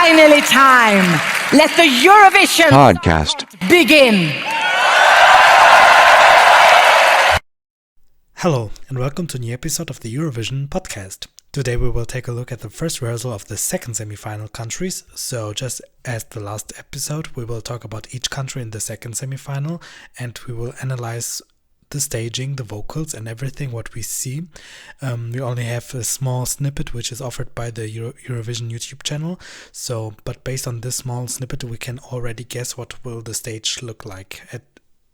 finally time. Let the Eurovision podcast begin. Hello, and welcome to a new episode of the Eurovision podcast. Today we will take a look at the first rehearsal of the second semi-final countries. So just as the last episode, we will talk about each country in the second semi-final, and we will analyze the staging, the vocals, and everything what we see. We only have a small snippet which is offered by the Eurovision YouTube channel. But based on this small snippet, we can already guess what will the stage look like at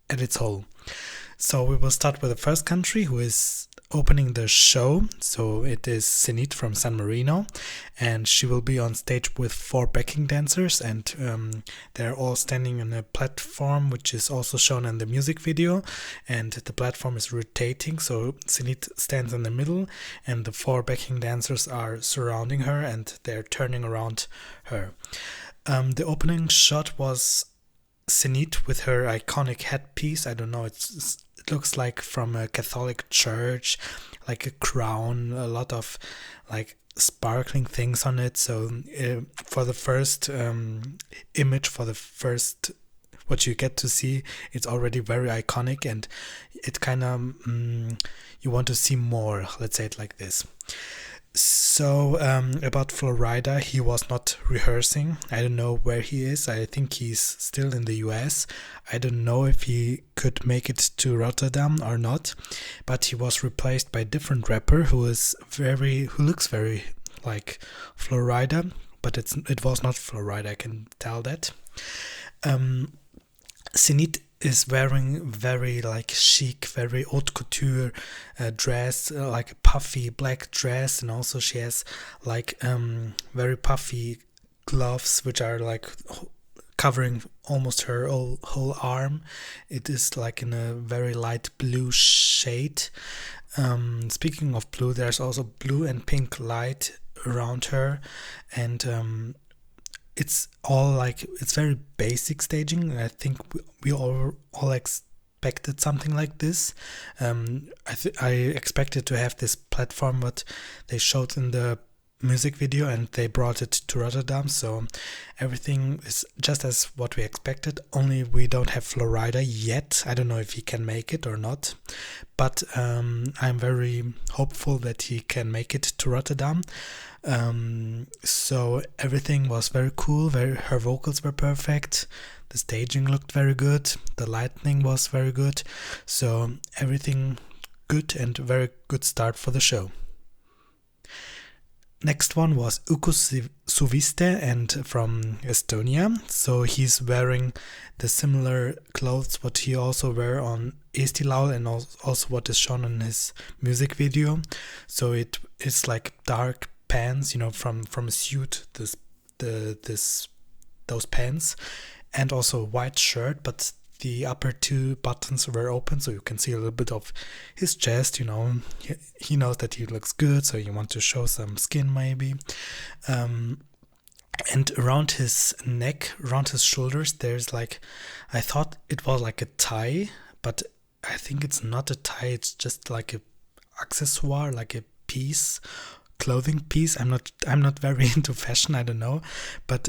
its whole. So we will start with the first country who is opening the show. So it is Zenit from San Marino, and she will be on stage with 4 backing dancers, and they're all standing on a platform which is also shown in the music video, and the platform is rotating, so Zenit stands in the middle and the 4 backing dancers are surrounding her and they're turning around her. The opening shot was Zenit with her iconic headpiece. I don't know, it looks like from a Catholic church, like a crown, a lot of like sparkling things on it. So for the first image, for the first what you get to see, it's already very iconic, and it kind of you want to see more, let's say it like this. So about Florida, he was not rehearsing. I don't know where he is. I think he's still in the US. I don't know if he could make it to Rotterdam or not, but he was replaced by a different rapper who looks very like Florida, but it was not Florida, I can tell that. Zenit is wearing very like chic, very haute couture dress, like a puffy black dress, and also she has like very puffy gloves which are like covering almost her whole arm. It is like in a very light blue shade. Speaking of blue, there's also blue and pink light around her, and it's all like, it's very basic staging. I think we all expected something like this. I expected to have this platform what they showed in the music video, and they brought it to Rotterdam, so everything is just as what we expected, only we don't have Florida yet. I don't know if he can make it or not, but I'm very hopeful that he can make it to Rotterdam. So everything was very cool, her vocals were perfect, the staging looked very good, the lighting was very good, so everything good and very good start for the show. Next one was Uku Suviste and from Estonia. So he's wearing the similar clothes what he also wear on Eesti Laul, and also what is shown in his music video. So it is like dark pants, from a suit, those pants, and also a white shirt, but the upper 2 buttons were open, so you can see a little bit of his chest. He knows that he looks good, so you want to show some skin maybe. And around his neck, around his shoulders, there's like, I thought it was like a tie, but I think it's not a tie. It's just like a accessoire, like a piece, clothing piece. I'm not very into fashion, I don't know, but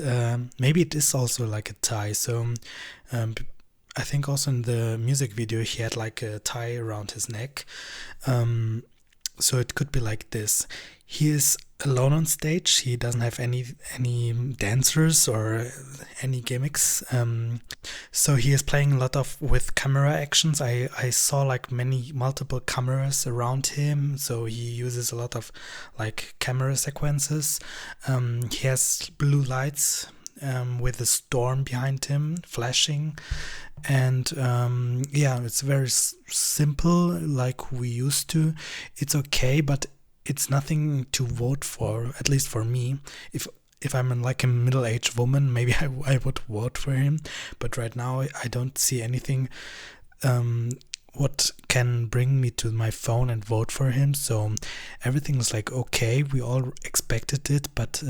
maybe it is also like a tie. So I think also in the music video he had like a tie around his neck, so it could be like this. He is alone on stage. He doesn't have any dancers or any gimmicks, so he is playing a lot with camera actions. I saw like multiple cameras around him, so he uses a lot of like camera sequences. He has blue lights with a storm behind him flashing, and it's very simple like we used to. It's okay, but it's nothing to vote for, at least for me. If I'm like a middle-aged woman, maybe I would vote for him, but right now I don't see anything what can bring me to my phone and vote for him. So everything is like okay, we all expected it, but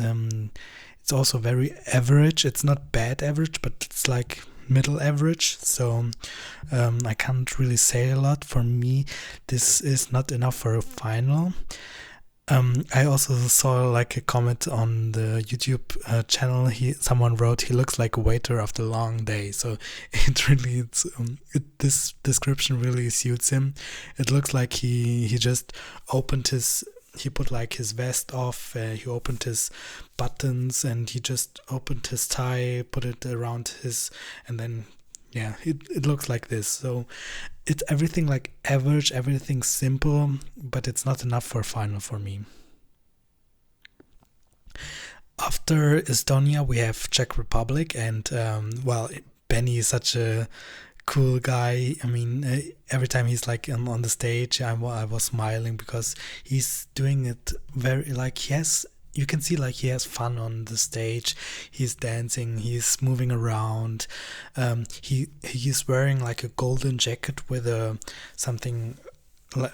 it's also very average. It's not bad average, but it's like middle average. So I can't really say a lot. For me, this is not enough for a final. I also saw like a comment on the YouTube channel. Someone wrote he looks like a waiter after a long day. So this description really suits him. It looks like he just opened his. He put like his vest off. He opened his buttons and he just opened his tie, put it around his, and then yeah, it looks like this. So it's everything like average, everything simple, but it's not enough for a final for me. After Estonia, we have Czech Republic, and well, Benny is such a cool guy. I mean, every time he's like on the stage, I was smiling because he's doing it very like yes. You can see like he has fun on the stage. He's dancing. He's moving around. He's wearing like a golden jacket with something.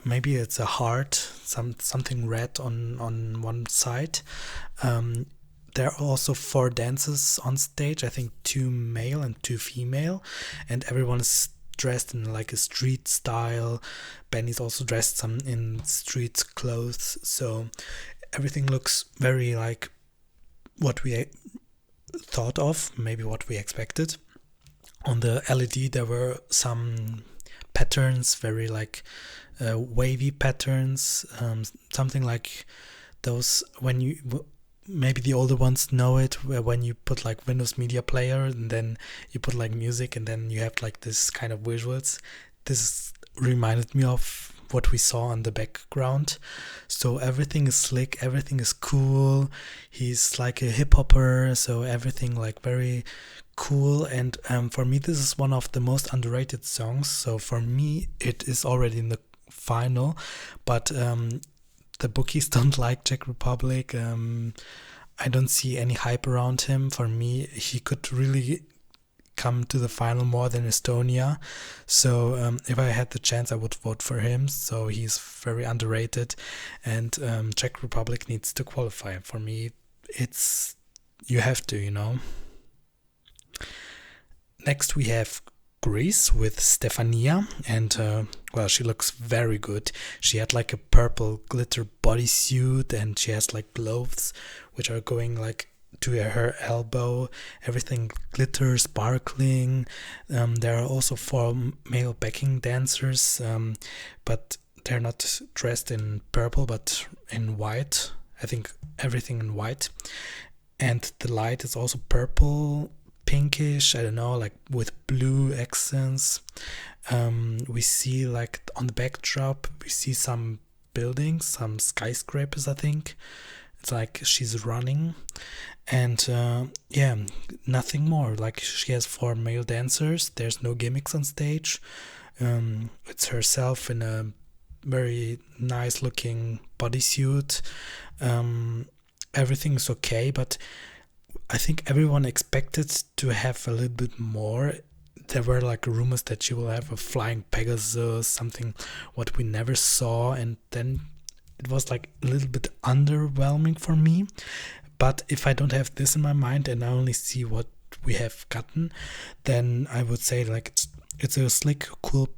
Maybe it's a heart. Something red on one side. There are also 4 dancers on stage. I think 2 male and 2 female, and everyone is dressed in like a street style. Benny's also dressed in street clothes. So everything looks very like what we thought of, maybe what we expected. On the LED there were some patterns, very like wavy patterns, something like those when you maybe the older ones know it, when you put like Windows Media Player and then you put like music and then you have like this kind of visuals. This reminded me of what we saw on the background. So everything is slick, everything is cool. He's like a hip hopper, so everything like very cool. And for me, this is one of the most underrated songs. So for me, it is already in the final, but the bookies don't like Czech Republic. I don't see any hype around him. For me, he could really come to the final more than Estonia. So if I had the chance, I would vote for him. So he's very underrated, and Czech Republic needs to qualify. For me, it's you have to, you know. Next we have Greece with Stefania, and well, she looks very good. She had like a purple glitter bodysuit, and she has like gloves which are going like to her elbow. Everything glitter, sparkling. There are also 4 male backing dancers, but they're not dressed in purple but in white. I think everything in white, and the light is also purple, pinkish, I don't know, like with blue accents. We see like on the backdrop we see some buildings, some skyscrapers, I think. It's like she's running, and yeah, nothing more. Like she has 4 male dancers. There's no gimmicks on stage. It's herself in a very nice looking bodysuit. Everything is okay, but I think everyone expected to have a little bit more. There were like rumors that she will have a flying Pegasus, something what we never saw, and then it was like a little bit underwhelming for me. But if I don't have this in my mind and I only see what we have gotten, then I would say like it's a slick, cool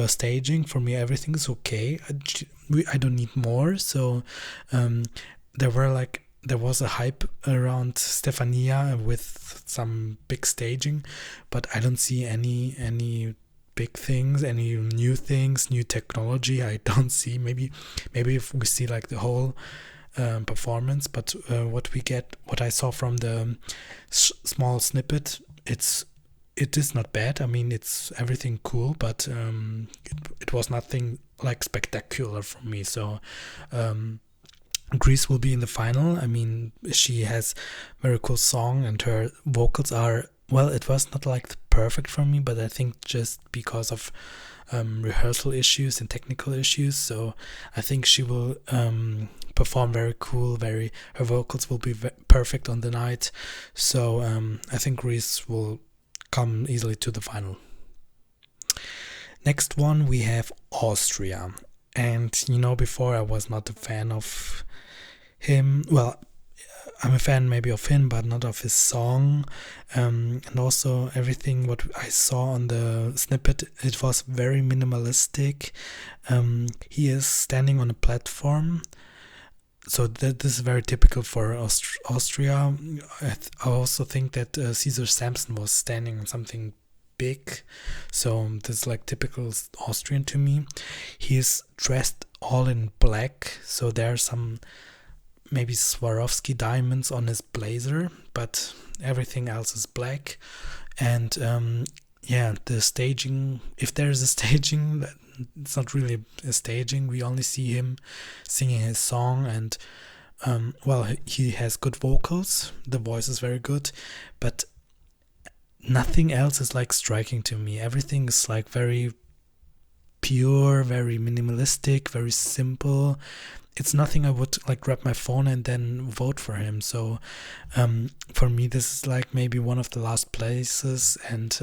staging. For me, everything is okay. I don't need more. So there was a hype around Stefania with some big staging, but I don't see any big things, any new things, new technology. I don't see. Maybe if we see like the whole performance, but what I saw from the small snippet, it is not bad. I mean, it's everything cool, but it was nothing like spectacular for me. So Greece will be in the final. I mean, she has very cool song, and her vocals are, well, it was not like perfect for me, but I think just because of rehearsal issues and technical issues. So I think she will perform very cool. Her vocals will be perfect on the night. So I think Greece will come easily to the final. Next one we have Austria, and you know, before I was not a fan of him. Well, I'm a fan maybe of him, but not of his song. And also everything what I saw on the snippet, it was very minimalistic. He is standing on a platform, so this is very typical for Austria. I also think that Caesar Samson was standing on something big, so this is like typical Austrian to me. He's dressed all in black, so there are some maybe Swarovski diamonds on his blazer, but everything else is black. And the staging, if there's a staging, it's not really a staging. We only see him singing his song, and he has good vocals. The voice is very good, but nothing else is like striking to me. Everything is like very pure, very minimalistic, very simple. It's nothing I would like grab my phone and then vote for him. So for me, this is like maybe one of the last places, and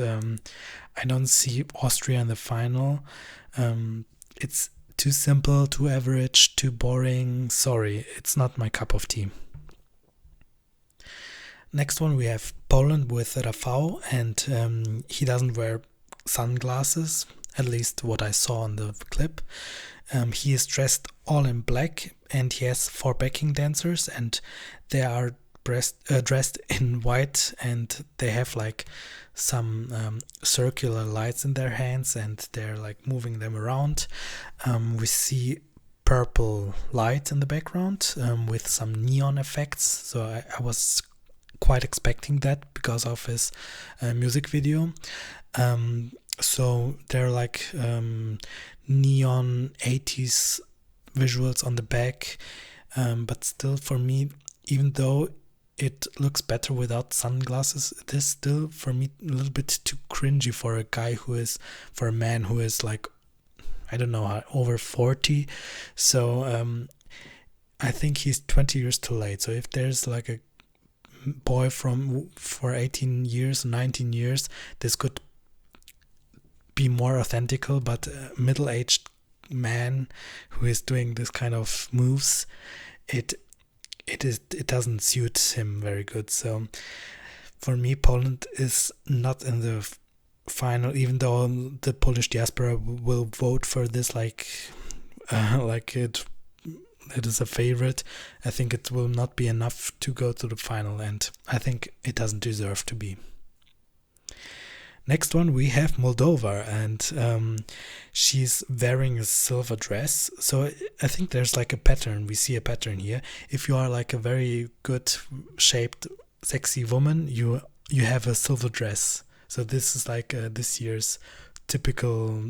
I don't see Austria in the final. It's too simple, too average, too boring. Sorry, it's not my cup of tea. Next one, we have Poland with Rafał, and he doesn't wear sunglasses, at least what I saw on the clip. He is dressed all in black, and he has 4 backing dancers, and they are dressed in white, and they have like some circular lights in their hands, and they're like moving them around. We see purple light in the background with some neon effects, so I was quite expecting that because of his music video. So they're like neon 80s visuals on the back, but still for me, even though it looks better without sunglasses, it is still for me a little bit too cringy for a man who is like, I don't know, over 40. So I think he's 20 years too late. So if there's like a boy for 18 years, 19 years, this could be more authentical, but a middle-aged man who is doing this kind of moves, it doesn't suit him very good. So for me, Poland is not in the final, even though the Polish diaspora will vote for this like it is a favorite. I think it will not be enough to go to the final, and I think it doesn't deserve to be. Next one, we have Moldova, and she's wearing a silver dress. So I think there's like a pattern. We see a pattern here. If you are like a very good shaped, sexy woman, you have a silver dress. So this is like this year's typical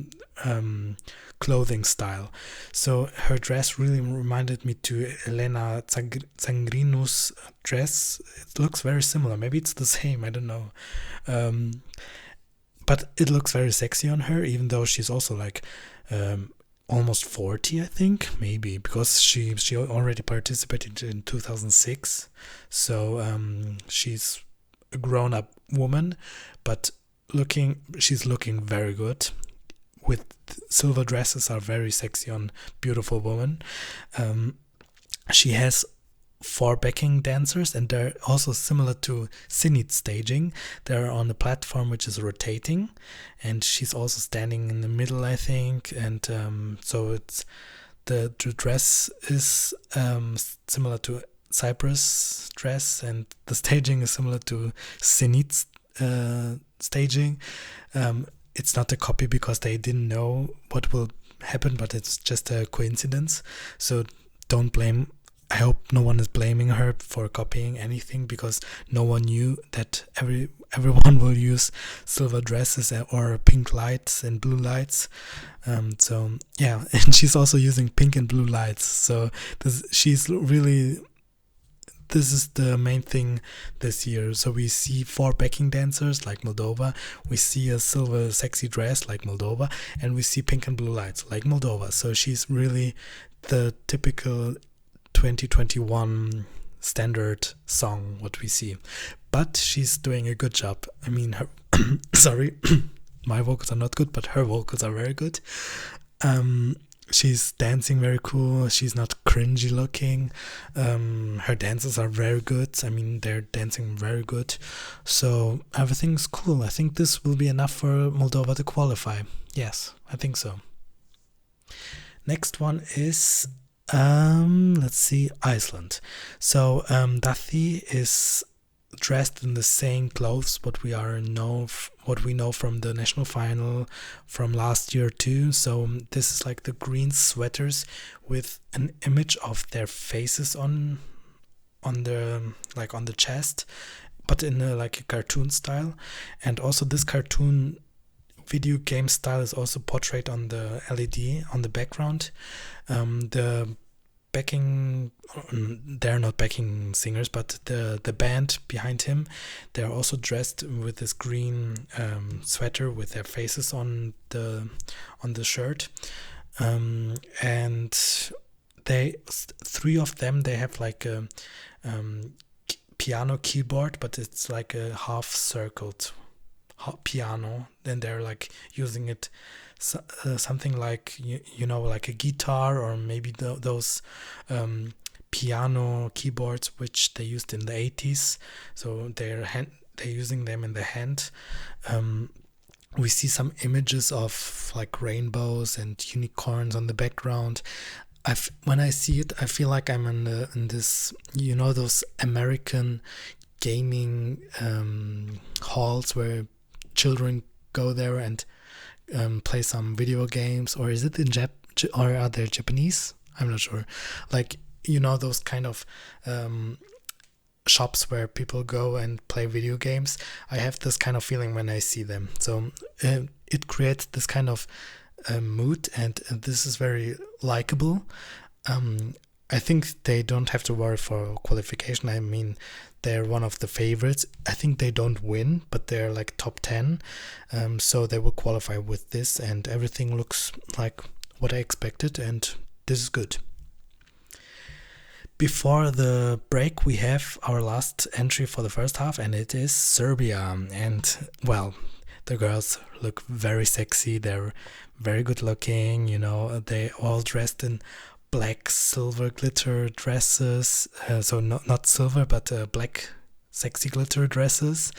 clothing style. So her dress really reminded me to Elena Tsangrinu's dress. It looks very similar. Maybe it's the same. I don't know. But it looks very sexy on her, even though she's also like almost 40, I think, maybe, because she already participated in 2006. So she's a grown-up woman, but she's looking very good. With silver dresses are very sexy on beautiful women. She has 4 backing dancers, and they're also similar to Sinit staging. They're on a platform which is rotating, and she's also standing in the middle, I think. And so it's the dress is similar to Cyprus dress, and the staging is similar to Sinit's staging. It's not a copy because they didn't know what will happen, but it's just a coincidence. So don't blame. I hope no one is blaming her for copying anything, because no one knew that everyone will use silver dresses or pink lights and blue lights. So yeah, and she's also using pink and blue lights. So this is the main thing this year. So we see 4 backing dancers like Moldova, we see a silver sexy dress like Moldova, and we see pink and blue lights like Moldova. So she's really the typical 2021 standard song what we see, but she's doing a good job. I mean, her sorry, my vocals are not good, but her vocals are very good. She's dancing very cool. She's not cringy looking. Her dances are very good. I mean, they're dancing very good. So everything's cool. I think this will be enough for Moldova to qualify. Yes, I think so. Next one is Let's see, Iceland. So Dathi is dressed in the same clothes what we know from the national final from last year too. So this is like the green sweaters with an image of their faces on the chest, but in like a cartoon style. And also this cartoon video game style is also portrayed on the LED on the background. The backing, they're not backing singers, but the band behind him, they're also dressed with this green sweater with their faces on the shirt. And they, three of them, they have like a piano keyboard, but it's like a half circled piano. Then they're like using it something like like a guitar, or maybe those piano keyboards which they used in the 80s. So they're using them in the hand. We see some images of like rainbows and unicorns on the background. When I see it, I feel like I'm in this, those American gaming halls where children go there and play some video games. Or is it in or are they Japanese? I'm not sure. Like, those kind of shops where people go and play video games. I have this kind of feeling when I see them. So it creates this kind of mood, and this is very likable. I think they don't have to worry for qualification. I mean, they're one of the favorites. I think they don't win, but they're like top 10. So they will qualify with this, and everything looks like what I expected, and this is good. Before the break, we have our last entry for the first half, and it is Serbia. And, well, the girls look very sexy. They're very good looking, they all dressed in black silver glitter dresses. So not silver, but black sexy glitter dresses.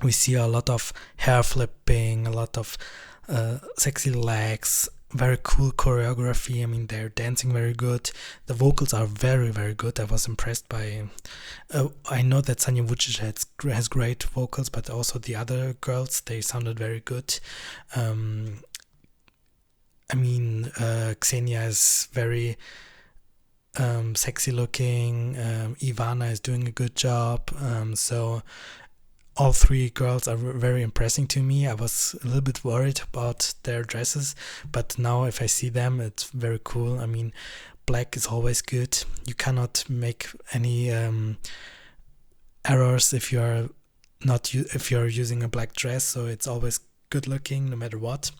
We see a lot of hair flipping, a lot of sexy legs, very cool choreography. I mean, they're dancing very good. The vocals are very, very good. I was impressed by... I know that Sanja Vucic has great vocals, but also the other girls, they sounded very good. Xenia is very sexy looking. Ivana is doing a good job. So all three girls are very impressing to me. I was a little bit worried about their dresses, but now if I see them, it's very cool. I mean, black is always good. You cannot make any errors if you're using a black dress, so it's always good looking no matter what.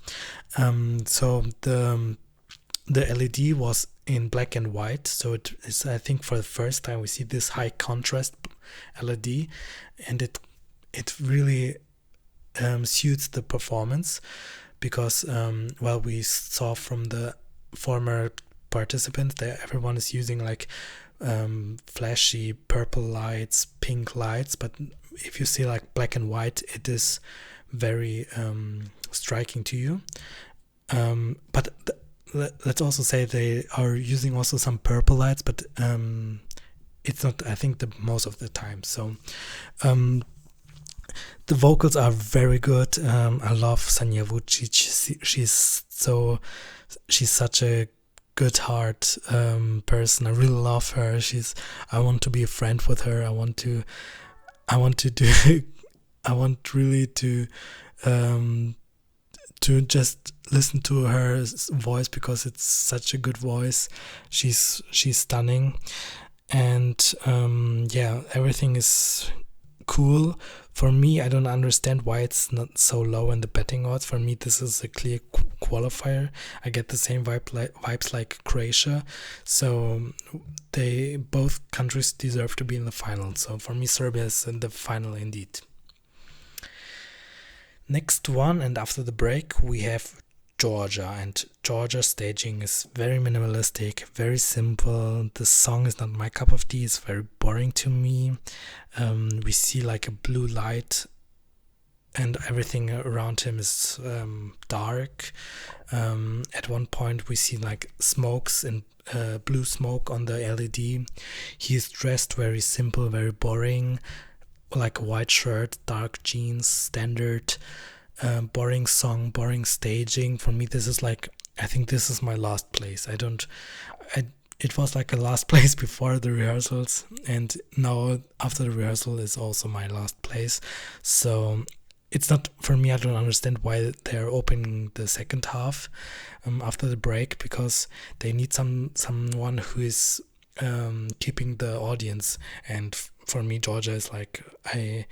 So the LED was in black and white, so it is, I think, for the first time we see this high contrast LED, and it really suits the performance, because we saw from the former participants that everyone is using like flashy purple lights, pink lights, but if you see like black and white, it is very striking to you. But let's also say they are using also some purple lights, but it's not, I think, the most of the time. So the vocals are very good. I love Sanja Vucic. She's such a good heart person. I really love her. I want to be a friend with her. I want really to just listen to her voice, because it's such a good voice. She's stunning, and everything is cool. For me, I don't understand why it's not so low in the betting odds. For me, this is a clear qualifier. I get the same vibes like Croatia. So both countries deserve to be in the final. So for me, Serbia is in the final indeed. Next one, and after the break, we have Georgia, and Georgia's staging is very minimalistic, very simple. The song is not my cup of tea, it's very boring to me. We see like a blue light and everything around him is dark. At one point we see like smokes and blue smoke on the LED. He's dressed very simple, very boring, like a white shirt, dark jeans, standard, boring song, boring staging. For me, this is like, I think this is my last place. It was like a last place before the rehearsals, and now after the rehearsal is also my last place. So it's not, for me, I don't understand why they're opening the second half after the break, because they need someone who is keeping the audience. And for me, Georgia is like, I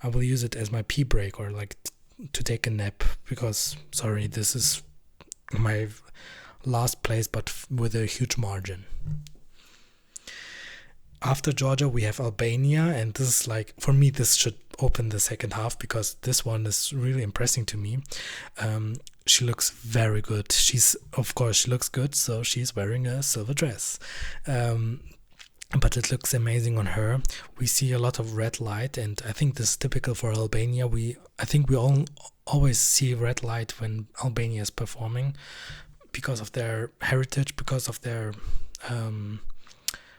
will use it as my pee break, or like to take a nap, because sorry, this is my last place, but with a huge margin. After Georgia we have Albania, and this is like, for me, this should open the second half, because this one is really impressing to me. She looks very good. She looks good, so she's wearing a silver dress. But it looks amazing on her. We see a lot of red light, and I think this is typical for Albania. I think we all always see red light when Albania is performing, because of their heritage, because of their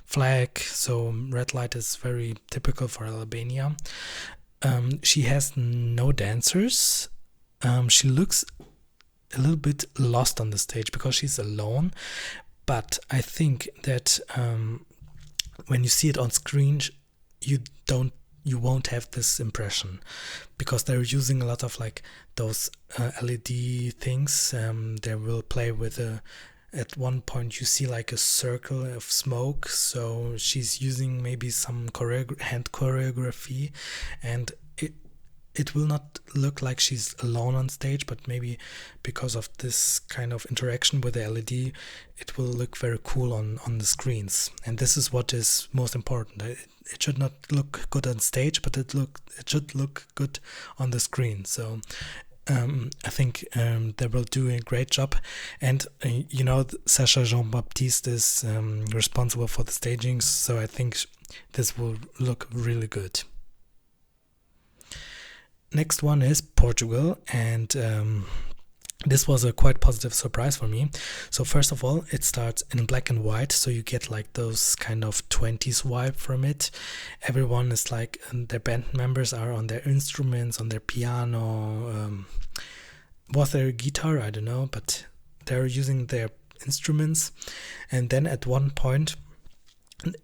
flag. So red light is very typical for Albania. She has no dancers. She looks a little bit lost on the stage because she's alone. But I think that when you see it on screen, you won't have this impression, because they're using a lot of like those LED things. They will play with at one point you see like a circle of smoke, so she's using maybe some hand choreography, and it will not look like she's alone on stage, but maybe because of this kind of interaction with the LED, it will look very cool on the screens. And this is what is most important. It should not look good on stage, but it should look good on the screen. So I think they will do a great job. And Sacha Jean-Baptiste is responsible for the staging, so I think this will look really good. Next one is Portugal, and this was a quite positive surprise for me. So first of all, it starts in black and white, so you get like those kind of 20s vibe from it. Everyone is like, their band members are on their instruments, on their piano. Was there a guitar? I don't know, but they're using their instruments. And then at one point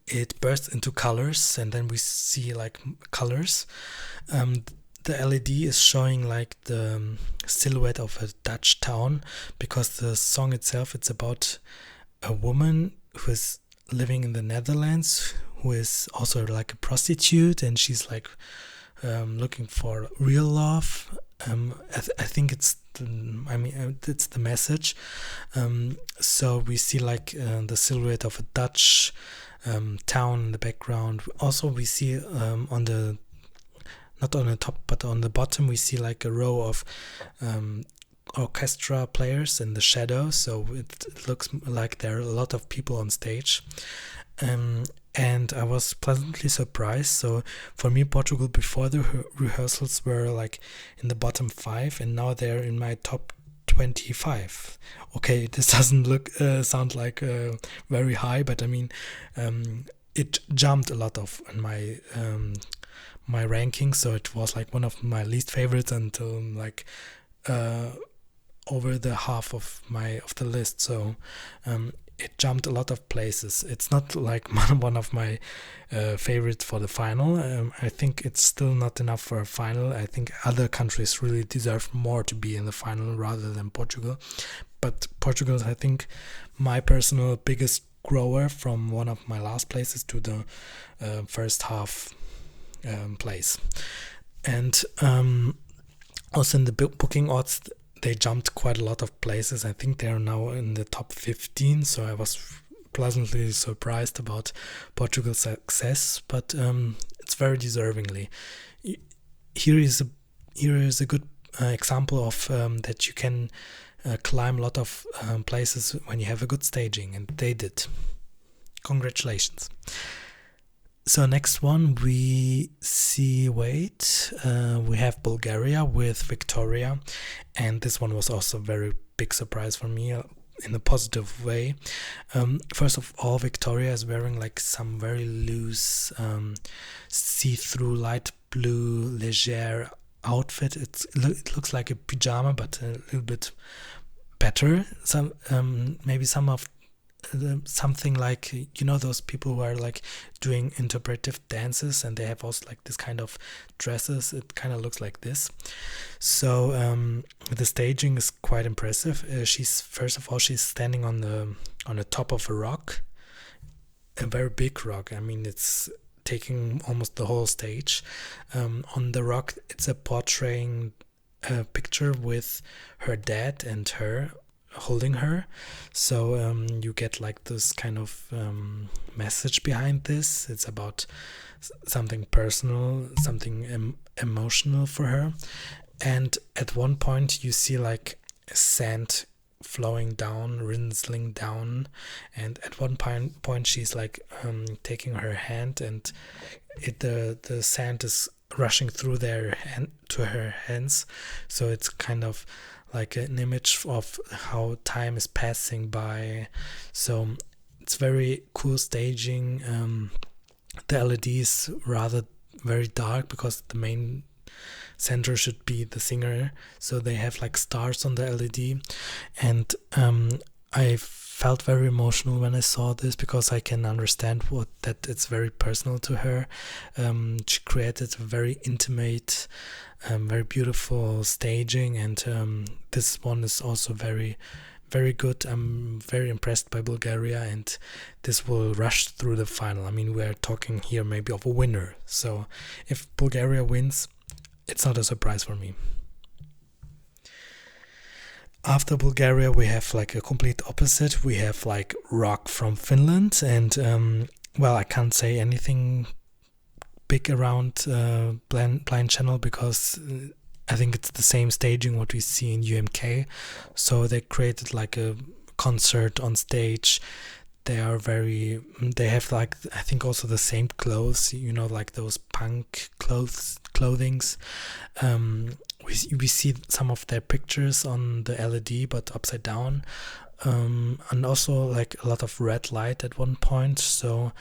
it bursts into colors, and then we see like colors. The LED is showing like the silhouette of a Dutch town, because the song itself, it's about a woman who is living in the Netherlands, who is also like a prostitute, and she's like looking for real love. I think it's the message. So we see like the silhouette of a Dutch town in the background. Also we see on the, not on the top, but on the bottom, we see like a row of orchestra players in the shadow. So it looks like there are a lot of people on stage. And I was pleasantly surprised. So for me, Portugal before the rehearsals were like in the bottom 5, and now they're in my top 25. Okay, this doesn't sound like very high, but I mean, it jumped a lot of in my ranking, so it was like one of my least favorites until like over the half of the list. So it jumped a lot of places. It's not like one of my favorites for the final. I think it's still not enough for a final. I think other countries really deserve more to be in the final rather than Portugal. But Portugal is, I think, my personal biggest grower from one of my last places to the first half place. And also in the booking odds, they jumped quite a lot of places. I think they are now in the top 15, so I was pleasantly surprised about Portugal's success, but it's very deservingly. Here is a good example of that you can climb a lot of places when you have a good staging, and they did. Congratulations. So next one we see, we have Bulgaria with Victoria, and this one was also a very big surprise for me in a positive way. First of all, Victoria is wearing like some very loose see-through light blue leger outfit. It looks like a pyjama, but a little bit better. Maybe something like, you know, those people who are like doing interpretive dances and they have also like this kind of dresses. It kind of looks like this. So the staging is quite impressive. She's standing on the top of a rock, a very big rock. I mean, it's taking almost the whole stage. On the rock, it's a portraying a picture with her dad and her holding her, so you get like this kind of message behind this. It's about something personal, something emotional for her. And at one point you see like sand flowing down, rinsling down, and at one point she's like taking her hand, and the sand is rushing through to her hands. So it's kind of like an image of how time is passing by. So it's very cool staging. The LED is rather very dark because the main center should be the singer. So they have like stars on the LED. And I felt very emotional when I saw this because I can understand that it's very personal to her. She created a very intimate, very beautiful staging, and this one is also very, very good. I'm very impressed by Bulgaria, and this will rush through the final. I mean, we're talking here maybe of a winner. So if Bulgaria wins, it's not a surprise for me. After Bulgaria, we have like a complete opposite. We have like rock from Finland, and well, I can't say anything big around Blind Channel because I think it's the same staging what we see in UMK. So they created like a concert on stage. They have like, I think also the same clothes, you know, like those punk clothings. We see some of their pictures on the LED, but upside down, and also like a lot of red light at one point. So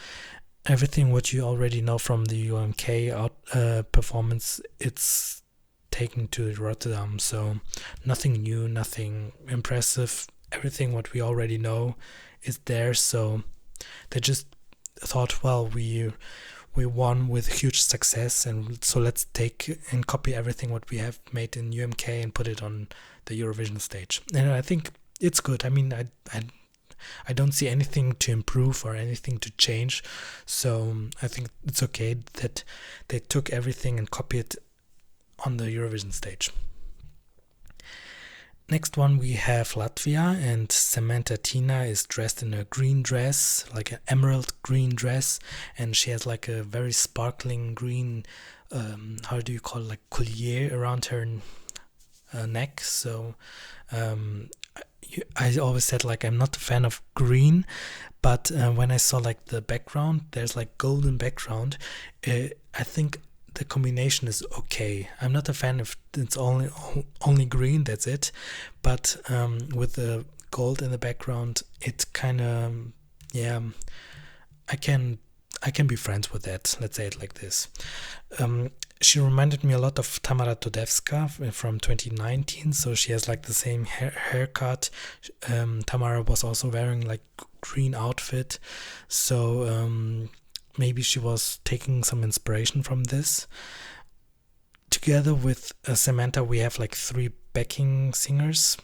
everything what you already know from the UMK performance, it's taken to Rotterdam. So nothing new, nothing impressive. Everything what we already know is there. So they just thought, well, we won with huge success, and so let's take and copy everything what we have made in UMK and put it on the Eurovision stage. And I think it's good. I mean, I don't see anything to improve or anything to change. So I think it's okay that they took everything and copied it on the Eurovision stage. Next one we have Latvia, and Samantha Tina is dressed in a green dress, like an emerald green dress, and she has like a very sparkling green, how do you call it, like collier around her neck. So I always said like I'm not a fan of green, but when I saw like the background, there's like golden background, I think the combination is okay. I'm not a fan if it's only green, that's it. But with the gold in the background, it kind of, yeah, I can be friends with that. Let's say it like this. She reminded me a lot of Tamara Todevska from 2019. So she has like the same haircut. Tamara was also wearing like green outfit. So maybe she was taking some inspiration from this. Together with Samantha, we have like three backing singers,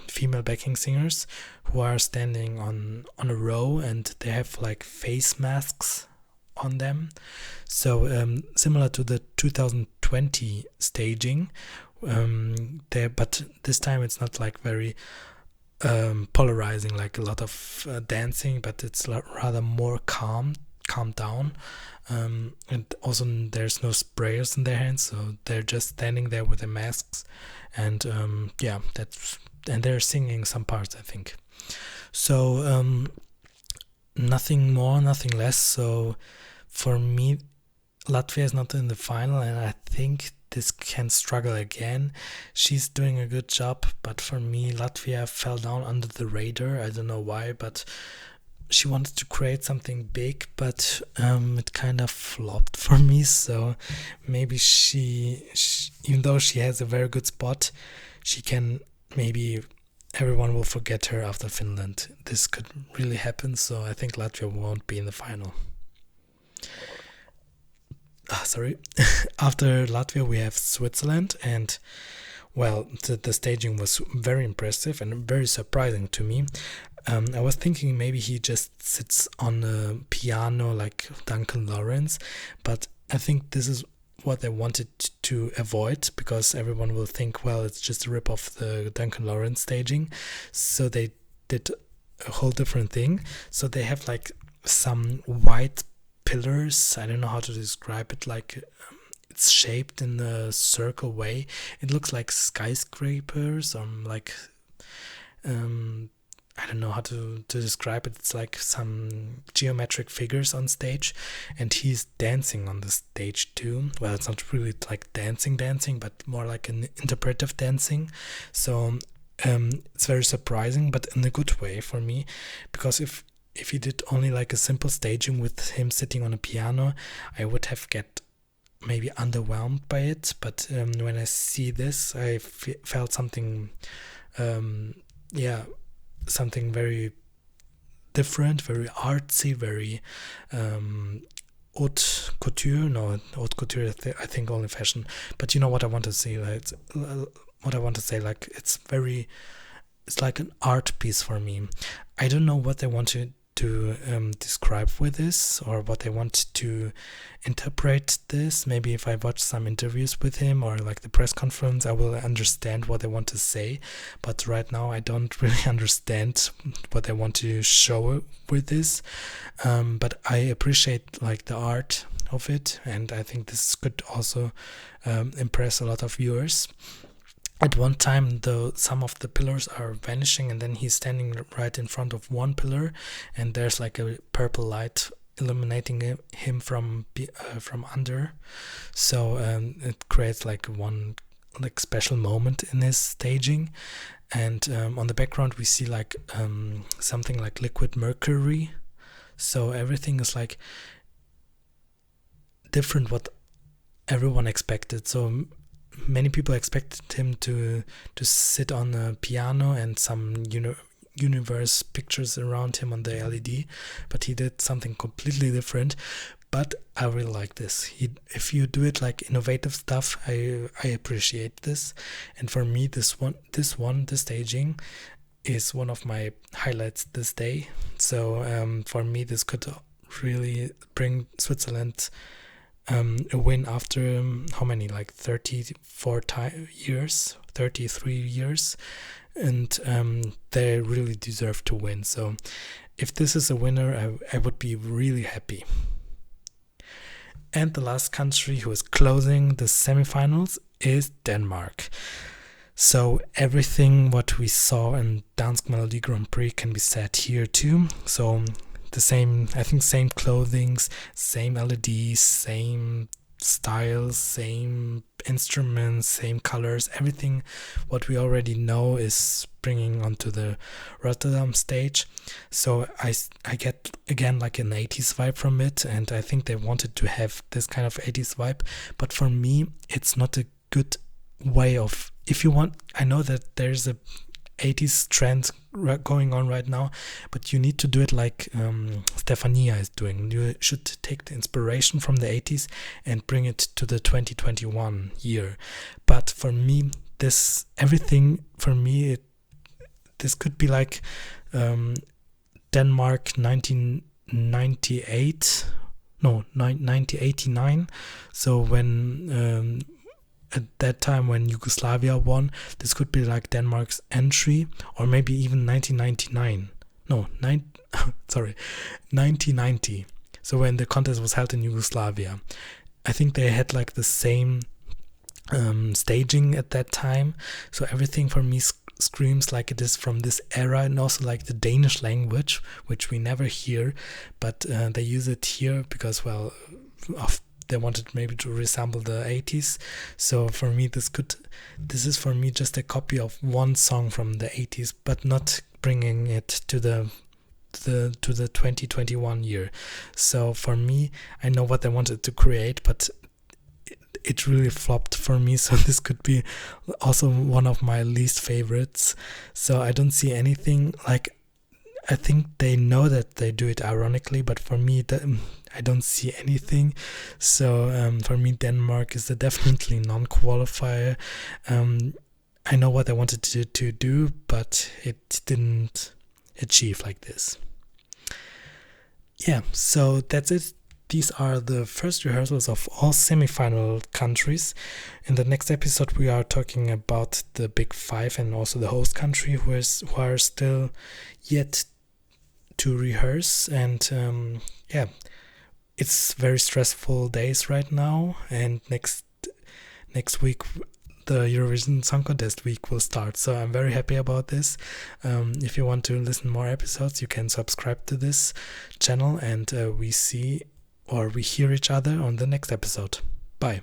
female backing singers, who are standing on a row, and they have like face masks on them. So similar to the 2020 staging, but this time it's not like very polarizing, like a lot of dancing, but it's rather more calm down, and also there's no sprayers in their hands, so they're just standing there with their masks, and and they're singing some parts, I think. So nothing more, nothing less. So for me, Latvia is not in the final, and I think this can struggle again. She's doing a good job, but for me, Latvia fell down under the radar. I don't know why, but she wanted to create something big, but it kind of flopped for me. So maybe she, even though she has a very good spot, she can, maybe everyone will forget her after Finland. This could really happen, so I think Latvia won't be in the final. After Latvia, we have Switzerland, and well, the staging was very impressive and very surprising to me. I was thinking maybe he just sits on a piano like Duncan Lawrence, but I think this is what they wanted to avoid, because everyone will think, well, it's just a rip off the Duncan Lawrence staging. So they did a whole different thing. So they have like some white pillars. I don't know how to describe it. Like it's shaped in a circle way. It looks like skyscrapers, or like I don't know how to describe it. It's like some geometric figures on stage, and he's dancing on the stage too. Well, it's not really like dancing, but more like an interpretive dancing. So it's very surprising, but in a good way for me, because if he did only like a simple staging with him sitting on a piano, I would have get maybe underwhelmed by it. But when I see this, I felt something, something very different, very artsy, very haute couture. No, haute couture, I think only fashion. But you know what I want to say. Like it's like an art piece for me. I don't know what they want to describe with this, or what they want to interpret this. Maybe if I watch some interviews with him or like the press conference, I will understand what they want to say. But right now I don't really understand what they want to show with this. But I appreciate like the art of it, and I think this could also impress a lot of viewers. At one time, though, some of the pillars are vanishing, and then he's standing right in front of one pillar, and there's like a purple light illuminating him from under. So it creates like one like special moment in his staging. And on the background, we see like something like liquid mercury. So everything is like different what everyone expected. So many people expected him to sit on a piano and some universe pictures around him on the LED, but he did something completely different. But I really like this. If you do it like innovative stuff, I appreciate this. And for me, this staging is one of my highlights this day. So for me, this could really bring Switzerland a win after how many, like 33 years, and they really deserve to win. So if this is a winner, I would be really happy. And the last country who is closing the semifinals is Denmark. So everything what we saw in Dansk Melodi Grand Prix can be said here too. So the same clothings, same LEDs, same styles, same instruments, same colors, everything what we already know is bringing onto the Rotterdam stage. So I get again like an 80s vibe from it, and I think they wanted to have this kind of 80s vibe, but for me it's not a good way of, if you want, I know that there's a 80s trend going on right now, but you need to do it like Stefania is doing. You should take the inspiration from the 80s and bring it to the 2021 year. But for me, this could be like Denmark 1989. So when at that time when Yugoslavia won, this could be like Denmark's entry, or maybe even 1990. So when the contest was held in Yugoslavia, I think they had like the same staging at that time. So everything for me screams like it is from this era, and also like the Danish language, which we never hear, but they use it here because, well, they wanted maybe to resemble the 80s. So for me, this is for me just a copy of one song from the 80s, but not bringing it to the 2021 year. So for me, I know what they wanted to create, but it really flopped for me. So this could be also one of my least favorites. So I don't see anything, like, I think they know that they do it ironically, but for me, I don't see anything. So for me, Denmark is a definitely non-qualifier. I know what I wanted to do, but it didn't achieve like this. Yeah, so that's it. These are the first rehearsals of all semi-final countries. In the next episode, we are talking about the Big Five and also the host country who are still yet to rehearse. And yeah, it's very stressful days right now. And next week, the Eurovision Song Contest week will start. So I'm very happy about this. If you want to listen more episodes, you can subscribe to this channel, and we hear each other on the next episode. Bye.